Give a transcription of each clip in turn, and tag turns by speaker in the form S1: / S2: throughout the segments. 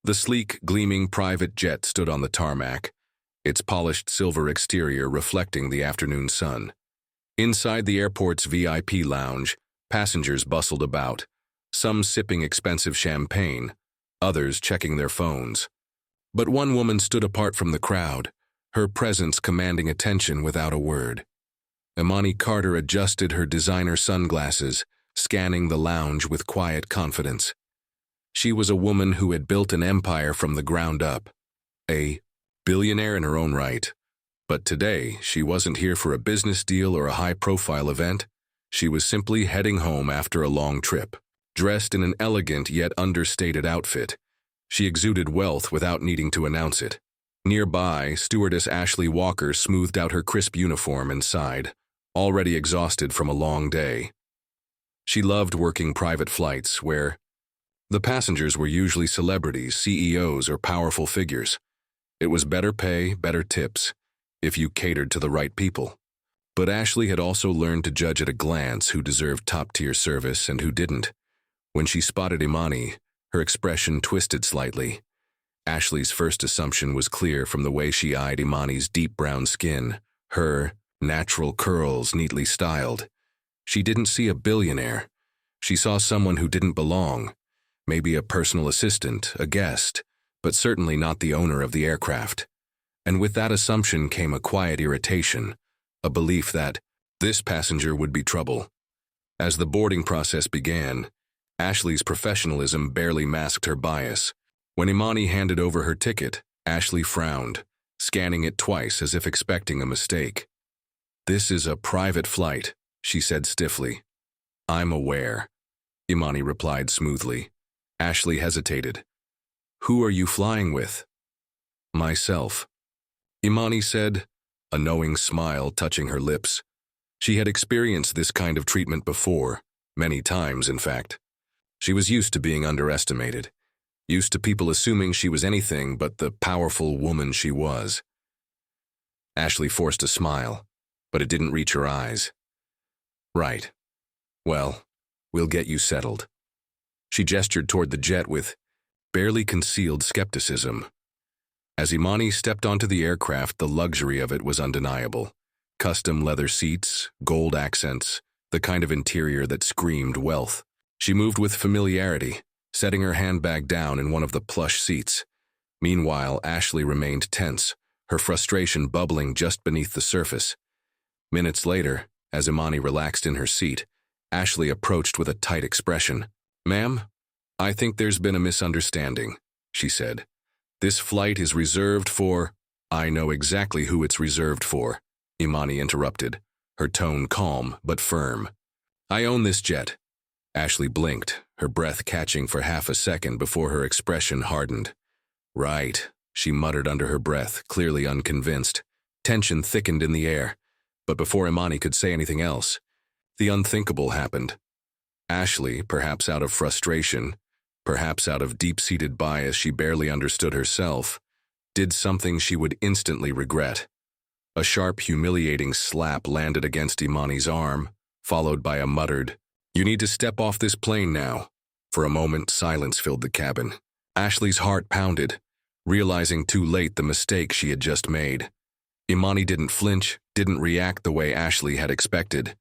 S1: The sleek, gleaming private jet stood on the tarmac, its polished silver exterior reflecting the afternoon sun. Inside the airport's VIP lounge, passengers bustled about, some sipping expensive champagne, others checking their phones. But one woman stood apart from the crowd, her presence commanding attention without a word. Imani Carter adjusted her designer sunglasses, scanning the lounge with quiet confidence. She was a woman who had built an empire from the ground up, a billionaire in her own right. But today, she wasn't here for a business deal or a high-profile event. She was simply heading home after a long trip. Dressed in an elegant yet understated outfit, she exuded wealth without needing to announce it. Nearby, stewardess Ashley Walker smoothed out her crisp uniform and sighed, already exhausted from a long day. She loved working private flights where the passengers were usually celebrities, CEOs, or powerful figures. It was better pay, better tips, if you catered to the right people. But Ashley had also learned to judge at a glance who deserved top-tier service and who didn't. When she spotted Imani, her expression twisted slightly. Ashley's first assumption was clear from the way she eyed Imani's deep brown skin, her natural curls neatly styled. She didn't see a billionaire. She saw someone who didn't belong. Maybe a personal assistant, a guest, but certainly not the owner of the aircraft. And with that assumption came a quiet irritation, a belief that this passenger would be trouble. As the boarding process began, Ashley's professionalism barely masked her bias. When Imani handed over her ticket, Ashley frowned, scanning it twice as if expecting a mistake. "This is a private flight," she said stiffly. "I'm aware," Imani replied smoothly. Ashley hesitated. "Who are you flying with?" "Myself," Imani said, a knowing smile touching her lips. She had experienced this kind of treatment before, many times in fact. She was used to being underestimated, used to people assuming she was anything but the powerful woman she was. Ashley forced a smile, but it didn't reach her eyes. "Right. Well, we'll get you settled." She gestured toward the jet with barely concealed skepticism. As Imani stepped onto the aircraft, the luxury of it was undeniable. Custom leather seats, gold accents, the kind of interior that screamed wealth. She moved with familiarity, setting her handbag down in one of the plush seats. Meanwhile, Ashley remained tense, her frustration bubbling just beneath the surface. Minutes later, as Imani relaxed in her seat, Ashley approached with a tight expression. "Ma'am, I think there's been a misunderstanding," she said. "This flight is reserved for—" "I know exactly who it's reserved for," Imani interrupted, her tone calm but firm. "I own this jet." Ashley blinked, her breath catching for half a second before her expression hardened. "Right," she muttered under her breath, clearly unconvinced. Tension thickened in the air, but before Imani could say anything else, the unthinkable happened. Ashley, perhaps out of frustration, perhaps out of deep-seated bias she barely understood herself, did something she would instantly regret. A sharp, humiliating slap landed against Imani's arm, followed by a muttered, "You need to step off this plane now." For a moment, silence filled the cabin. Ashley's heart pounded, realizing too late the mistake she had just made. Imani didn't flinch, didn't react the way Ashley had expected.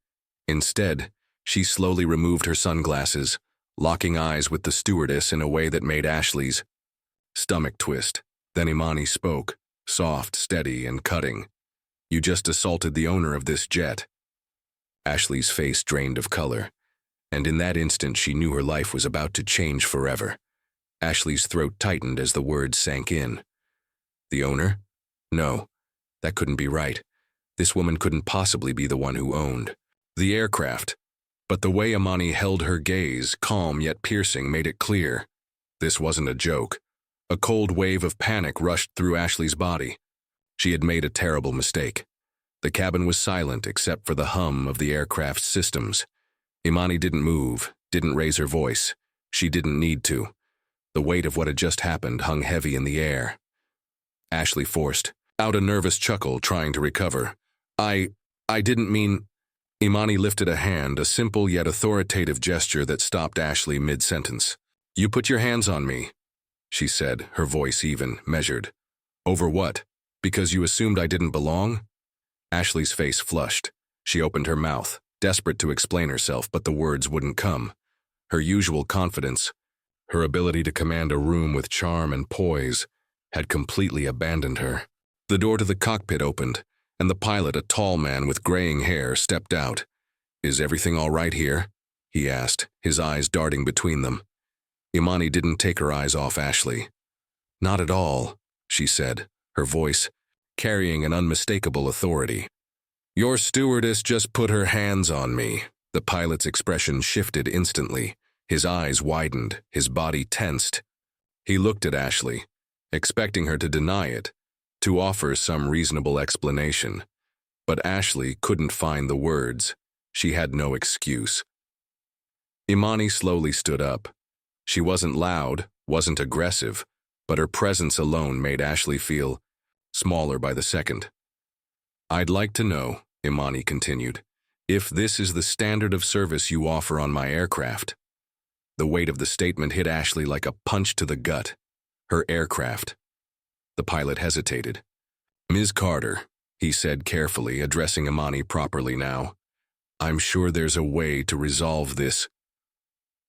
S1: Instead, she slowly removed her sunglasses, locking eyes with the stewardess in a way that made Ashley's stomach twist. Then Imani spoke, soft, steady, and cutting. "You just assaulted the owner of this jet." Ashley's face drained of color, and in that instant she knew her life was about to change forever. Ashley's throat tightened as the words sank in. "The owner? No, that couldn't be right. This woman couldn't possibly be the one who owned the aircraft." But the way Imani held her gaze, calm yet piercing, made it clear. This wasn't a joke. A cold wave of panic rushed through Ashley's body. She had made a terrible mistake. The cabin was silent except for the hum of the aircraft's systems. Imani didn't move, didn't raise her voice. She didn't need to. The weight of what had just happened hung heavy in the air. Ashley forced out a nervous chuckle, trying to recover. I didn't mean—" Imani lifted a hand, a simple yet authoritative gesture that stopped Ashley mid-sentence. "You put your hands on me," she said, her voice even, measured. Over what? Because you assumed I didn't belong? Ashley's face flushed. She opened her mouth, desperate to explain herself, but the words wouldn't come. Her usual confidence, her ability to command a room with charm and poise, had completely abandoned her. The door to the cockpit opened, and the pilot, a tall man with graying hair, stepped out. "Is everything all right here?" he asked, his eyes darting between them. Imani didn't take her eyes off Ashley. "Not at all," she said, her voice carrying an unmistakable authority. "Your stewardess just put her hands on me." The pilot's expression shifted instantly. His eyes widened, his body tensed. He looked at Ashley, expecting her to deny it, to offer some reasonable explanation. But Ashley couldn't find the words. She had no excuse. Imani slowly stood up. She wasn't loud, wasn't aggressive, but her presence alone made Ashley feel smaller by the second. "I'd like to know," Imani continued, "if this is the standard of service you offer on my aircraft." The weight of the statement hit Ashley like a punch to the gut. Her aircraft. The pilot hesitated. "Ms. Carter," he said carefully, addressing Imani properly now, "I'm sure there's a way to resolve this."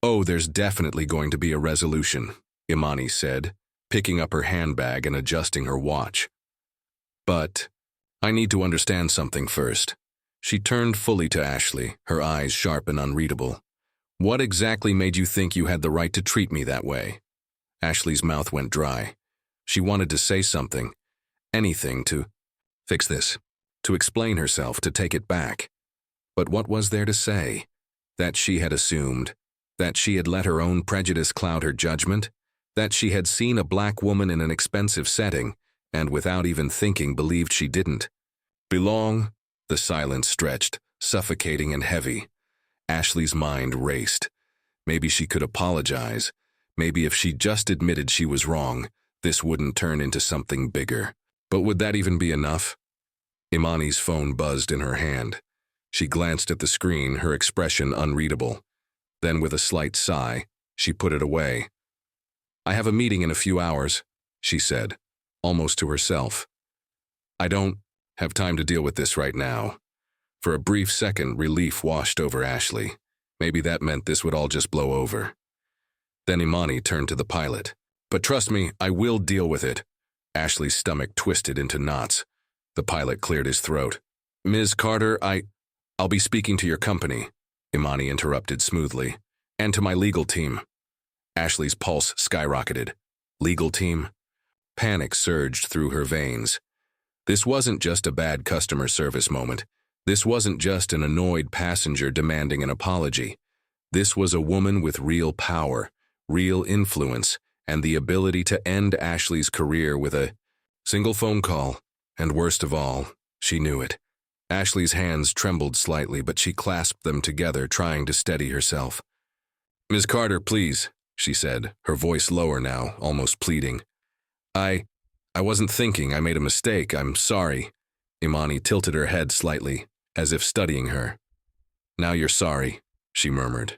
S1: "Oh, there's definitely going to be a resolution," Imani said, picking up her handbag and adjusting her watch. "But I need to understand something first." She turned fully to Ashley, her eyes sharp and unreadable. "What exactly made you think you had the right to treat me that way?" Ashley's mouth went dry. She wanted to say something, anything to fix this, to explain herself, to take it back. But what was there to say? That she had assumed, that she had let her own prejudice cloud her judgment, that she had seen a black woman in an expensive setting, and without even thinking believed she didn't belong. The silence stretched, suffocating and heavy. Ashley's mind raced. Maybe she could apologize. Maybe if she just admitted she was wrong, this wouldn't turn into something bigger. But would that even be enough? Imani's phone buzzed in her hand. She glanced at the screen, her expression unreadable. Then with a slight sigh, she put it away. "I have a meeting in a few hours," she said, almost to herself. "I don't have time to deal with this right now." For a brief second, relief washed over Ashley. Maybe that meant this would all just blow over. Then Imani turned to the pilot. "But trust me, I will deal with it." Ashley's stomach twisted into knots. The pilot cleared his throat. "Ms. Carter, I'll be speaking to your company," Imani interrupted smoothly, "and to my legal team." Ashley's pulse skyrocketed. Legal team? Panic surged through her veins. This wasn't just a bad customer service moment. This wasn't just an annoyed passenger demanding an apology. This was a woman with real power, real influence, and the ability to end Ashley's career with a single phone call. And worst of all, she knew it. Ashley's hands trembled slightly, but she clasped them together, trying to steady herself. "Ms. Carter, please," she said, her voice lower now, almost pleading. I wasn't thinking. I made a mistake. I'm sorry." Imani tilted her head slightly, as if studying her. "Now you're sorry," she murmured.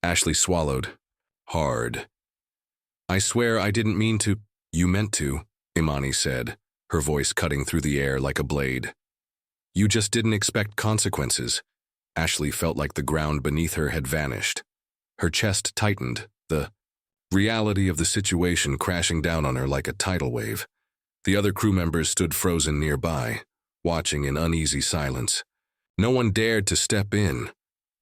S1: Ashley swallowed. Hard. "I swear I didn't mean to." "You meant to," Imani said, her voice cutting through the air like a blade. "You just didn't expect consequences." Ashley felt like the ground beneath her had vanished. Her chest tightened, the reality of the situation crashing down on her like a tidal wave. The other crew members stood frozen nearby, watching in uneasy silence. No one dared to step in.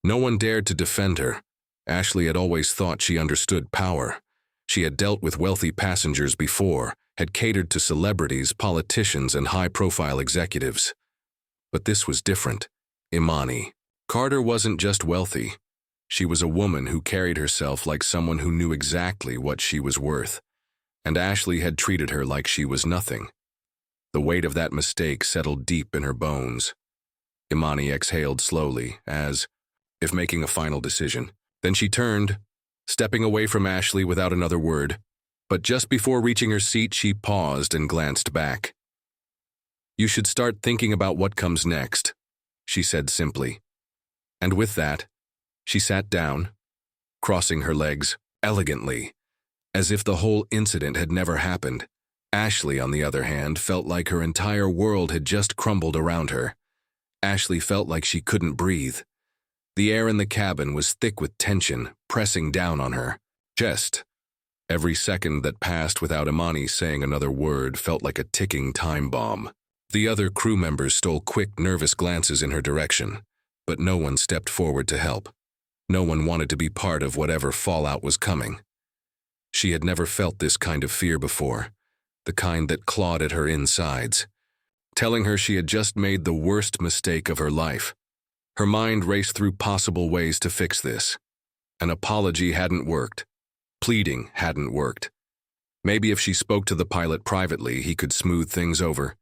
S1: No one dared to defend her. Ashley had always thought she understood power. She had dealt with wealthy passengers before, had catered to celebrities, politicians, and high-profile executives. But this was different. Imani Carter wasn't just wealthy. She was a woman who carried herself like someone who knew exactly what she was worth. And Ashley had treated her like she was nothing. The weight of that mistake settled deep in her bones. Imani exhaled slowly, as if making a final decision. Then she turned, stepping away from Ashley without another word. But just before reaching her seat, she paused and glanced back. "You should start thinking about what comes next," she said simply. And with that, she sat down, crossing her legs elegantly, as if the whole incident had never happened. Ashley, on the other hand, felt like her entire world had just crumbled around her. Ashley felt like she couldn't breathe. The air in the cabin was thick with tension, pressing down on her chest. Every second that passed without Imani saying another word felt like a ticking time bomb. The other crew members stole quick, nervous glances in her direction, but no one stepped forward to help. No one wanted to be part of whatever fallout was coming. She had never felt this kind of fear before, the kind that clawed at her insides, telling her she had just made the worst mistake of her life. Her mind raced through possible ways to fix this. An apology hadn't worked. Pleading hadn't worked. Maybe if she spoke to the pilot privately, he could smooth things over.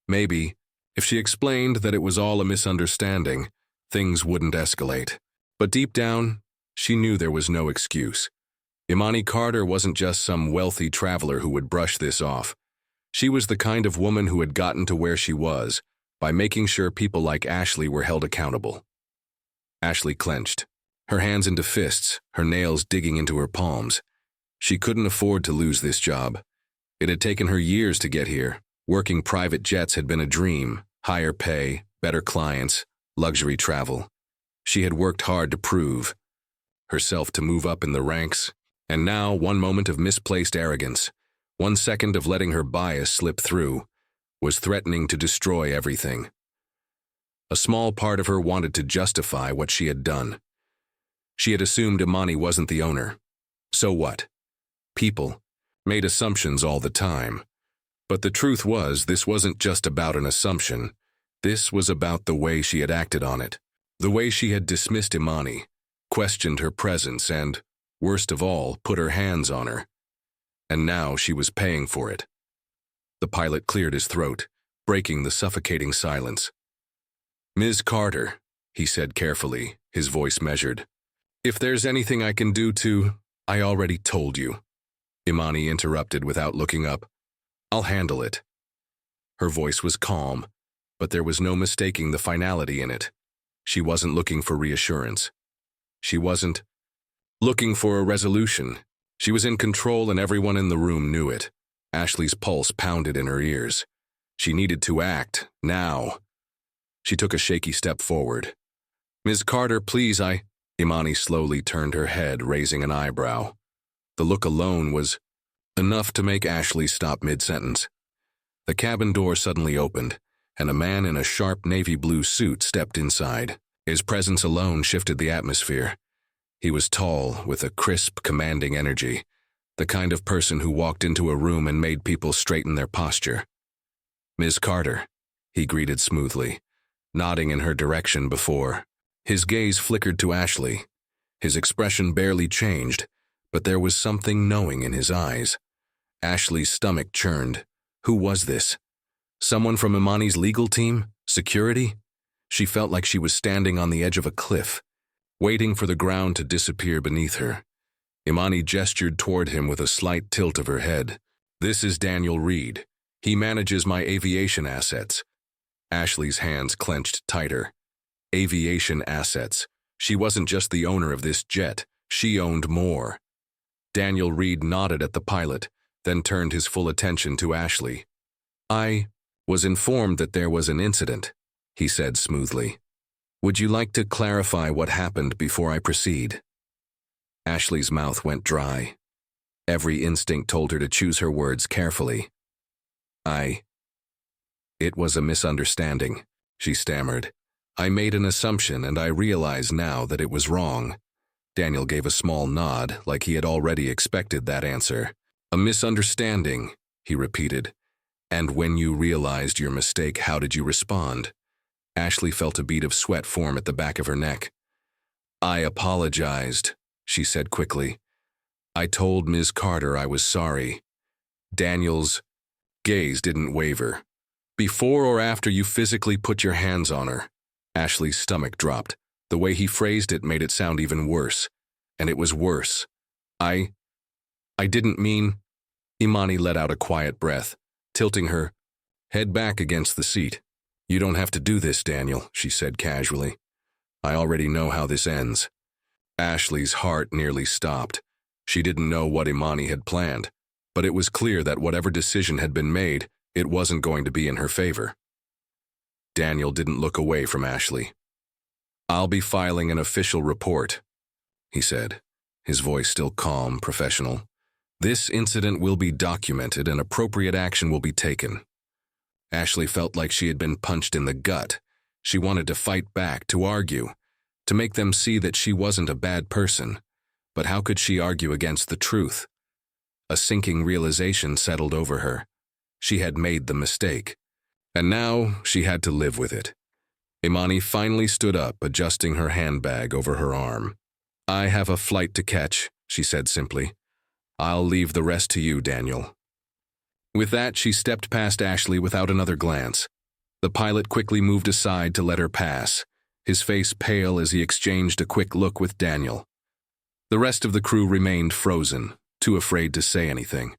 S1: Maybe, if she explained that it was all a misunderstanding, things wouldn't escalate. But deep down, she knew there was no excuse. Imani Carter wasn't just some wealthy traveler who would brush this off. She was the kind of woman who had gotten to where she was by making sure people like Ashley were held accountable. Ashley clenched, her hands into fists, her nails digging into her palms. She couldn't afford to lose this job. It had taken her years to get here. Working private jets had been a dream: higher pay, better clients, luxury travel. She had worked hard to prove herself to move up in the ranks, and now one moment of misplaced arrogance, 1 second of letting her bias slip through, was threatening to destroy everything. A small part of her wanted to justify what she had done. She had assumed Imani wasn't the owner. So what? People made assumptions all the time. But the truth was, this wasn't just about an assumption. This was about the way she had acted on it. The way she had dismissed Imani, questioned her presence, and, worst of all, put her hands on her. And now she was paying for it. The pilot cleared his throat, breaking the suffocating silence. "Ms. Carter," he said carefully, his voice measured. "If there's anything I can do to, I already told you." Imani interrupted without looking up. "I'll handle it." Her voice was calm, but there was no mistaking the finality in it. She wasn't looking for reassurance. She wasn't looking for a resolution. She was in control, and everyone in the room knew it. Ashley's pulse pounded in her ears. She needed to act, now. She took a shaky step forward. "Ms. Carter, please, Imani slowly turned her head, raising an eyebrow. The look alone was enough to make Ashley stop mid-sentence. The cabin door suddenly opened, and a man in a sharp navy blue suit stepped inside. His presence alone shifted the atmosphere. He was tall, with a crisp, commanding energy, the kind of person who walked into a room and made people straighten their posture. "Ms. Carter," he greeted smoothly, nodding in her direction before. His gaze flickered to Ashley. His expression barely changed, but there was something knowing in his eyes. Ashley's stomach churned. Who was this? Someone from Imani's legal team? Security? She felt like she was standing on the edge of a cliff, waiting for the ground to disappear beneath her. Imani gestured toward him with a slight tilt of her head. "This is Daniel Reed. He manages my aviation assets." Ashley's hands clenched tighter. Aviation assets. She wasn't just the owner of this jet. She owned more. Daniel Reed nodded at the pilot, then turned his full attention to Ashley. "I was informed that there was an incident," he said smoothly. "Would you like to clarify what happened before I proceed?" Ashley's mouth went dry. Every instinct told her to choose her words carefully. It was a misunderstanding," she stammered. "I made an assumption, and I realize now that it was wrong." Daniel gave a small nod, like he had already expected that answer. "A misunderstanding," he repeated. "And when you realized your mistake, how did you respond?" Ashley felt a bead of sweat form at the back of her neck. "I apologized," she said quickly. "I told Ms. Carter I was sorry." Daniel's gaze didn't waver. "Before or after you physically put your hands on her?" Ashley's stomach dropped. The way he phrased it made it sound even worse. And it was worse. I didn't mean..." Imani let out a quiet breath, tilting her head back against the seat. "You don't have to do this, Daniel," she said casually. "I already know how this ends." Ashley's heart nearly stopped. She didn't know what Imani had planned, but it was clear that whatever decision had been made, it wasn't going to be in her favor. Daniel didn't look away from Ashley. "I'll be filing an official report," he said, his voice still calm, professional. "This incident will be documented and appropriate action will be taken." Ashley felt like she had been punched in the gut. She wanted to fight back, to argue, to make them see that she wasn't a bad person. But how could she argue against the truth? A sinking realization settled over her. She had made the mistake, and now she had to live with it. Imani finally stood up, adjusting her handbag over her arm. "I have a flight to catch," she said simply. "I'll leave the rest to you, Daniel." With that, she stepped past Ashley without another glance. The pilot quickly moved aside to let her pass, his face pale as he exchanged a quick look with Daniel. The rest of the crew remained frozen, too afraid to say anything.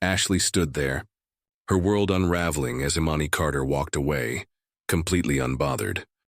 S1: Ashley stood there, her world unraveling as Imani Carter walked away, completely unbothered.